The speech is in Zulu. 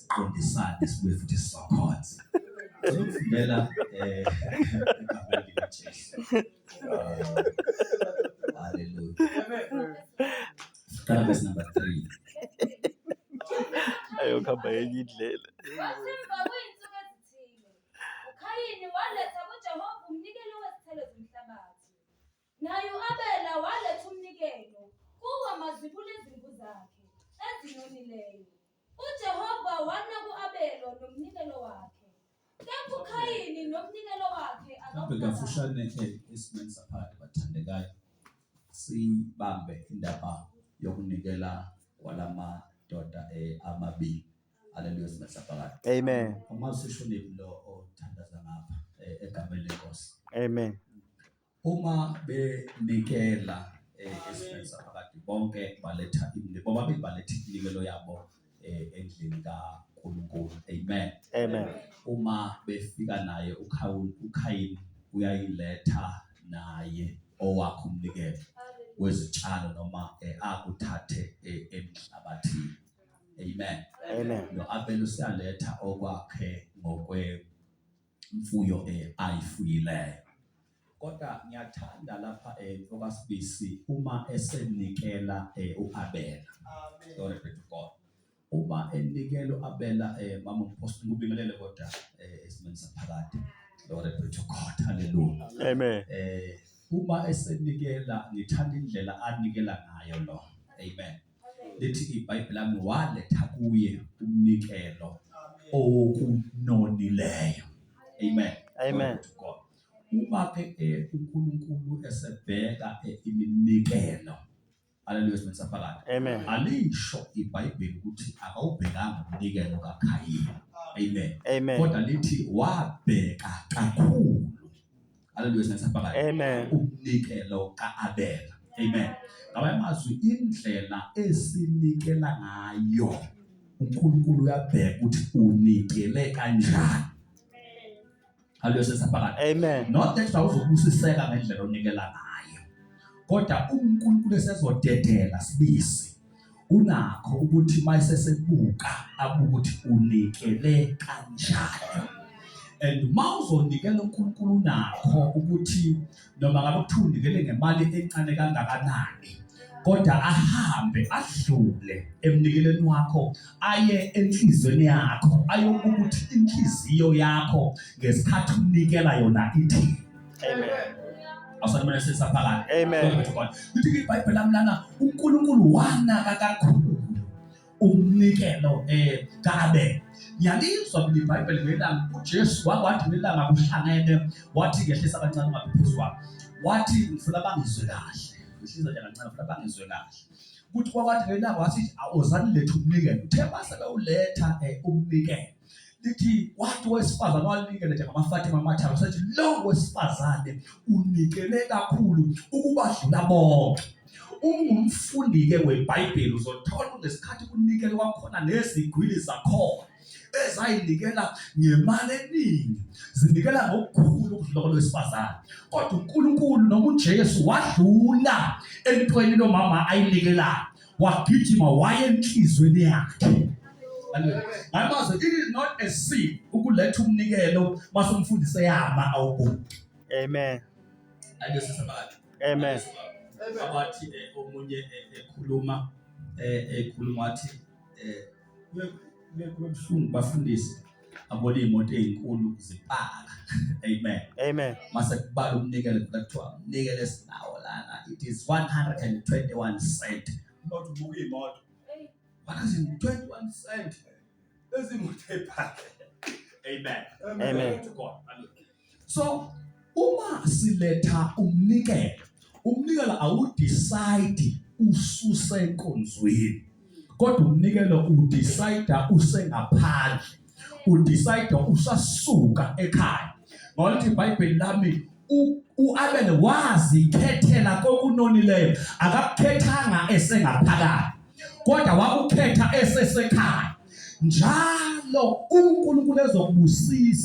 Qondisane sibuye futhi sizokhonza. Ukufundela egameni likaJesu. Hallelujah. Qala verse number 3. Ayokhamba yenye indlela. Wasemva kwey'nsuku ezithile, uKhayini waletha kuJehova umnikelo wezithelo zomhlabathi, naye u-Abela waletha umnikelo kuwo amazibula ezimvu zakhe ezinonileyo. UJehova wanaka u-Abela nomnikelo wakhe, kepha uKhayini nomnikelo wakhe Mhlawumbe kafushane esimeni saphakathi bathandekayo sibambe indaba yokunikela kwalamadoda amabili. Hallelujah esimeni saphakathi. Amen. Uma sishonile lo othandaza ngapha egameni lenkosi. Amen. Uma benikela esimeni saphakathi bonke baletha bobabili baletha iminikelo yabo endlini kaNkulunkulu. Amen. Amen. Uma befika naye uKhayini uyayiletha naye owakho umnikelo wezitshalo noma akuthathe emhlabathini. Amen. Amen. No-Abela usiyaletha okwakhe ngokwemfuyo ayifuyileyo. Kodwa ngiyathanda lapha okasibisi uma esenikela uAbela. Glory be to God. Uma enikela uAbela mama umpostoli ubingelele kodwa esimeni saphakathi. Glory be to God. Hallelujah. Amen. Uma esenikela ngithanda indlela anikela ngayo lo. Amen. Lithi iBhayibheli lami waletha kuye umnikelo okunonileyo. Amen. Amen. Uma ke uNkulunkulu esebheka iminikelo. Hallelujah esimeni saphakathi. Amen. Alisho iBhayibheli ukuthi akawubhekanga umnikelo kaKhayini. Amen. Amen. Kodwa lithi wabheka kakhulu. Hallelujah esimeni saphakathi. Amen. Umnikelo kaAbela. Amen. Ngabamazwi indlela esinikela ngayo uNkulunkulu uyabheka ukuthi unikele kanjani. Hallelujah saphakathi. Amen. Not that awuzobusiseka ngendlela onikela ngayo. Kodwa uNkulunkulu esezodedela sibisi unakho ukuthi mayisesebuka abuka ukuthi unikele kanjani. And mawuzonikela uNkulunkulu nakho ukuthi noma ngabe kuthiwa unikele ngemali encane kangakanani kodwa ahambe adlule emnikeleni wakho aye enhlizweni yakho ayobuka ukuthi inhliziyo yakho ngesikhathi unikela yona ithi. Amen. Awusanibona sesaphakathi. Amen. Lithi iBhayibheli lami lana uNkulunkulu wanaka kakhulu umnikelo kaAbela. Yalizwa iBhayibheli ngelanga uJesu wathi ngelanga kuhlangene wathi ngehlisa kancane ngaphezulu wathi ngifuna bangizwe kahle ngishisa nje kancane ngifuna bangizwe kahle kuthi kwathi ngelanga wathi awuzani letha umnikelo uthe base bewuletha umnikelo lithi wathi wesifazane wanikele nje ngamaFatima amathathu usethi lo wesifazane unikele kakhulu ukubadlula bonke. Ungumfundi ke weBhayibheli uzothola ngesikhathi kunikele kwakhona nezigwili zakhona ezayinikela ngemali eningi zinikela ngokukhulu ukudlula kwesifazane kodwa uNkulunkulu noma uJesu wadlula entweni nomama ayinikela wagijima waye enhlizweni yakhe. Ngamaze it is not a sin ukuletha umnikelo masumfundise yama awubuki. Amen. Ayesisabathi. Amen. Abathi omunye ekhuluma wathi kubuhlungu bafundisi abona imoto ezinkulu zipaka. Amen. Amen. Mase kubala umnikelo kuthiwa umnikelo esinawo lana it is 121 cent. Not ubuka imoto 121 cent ezimoto epaka. Amen. Amen. So uma siletha umnikelo awudecide ususe enkonzweni kodwa umnikelo udecide usengaphandle udecide usasuka ekhaya ngokuthi iBhayibheli lami uAbela wazikhethela kokunonileyo akakukhethanga esengaphakathi kodwa wakukhetha esesekhaya njalo uNkulunkulu ezokubusisa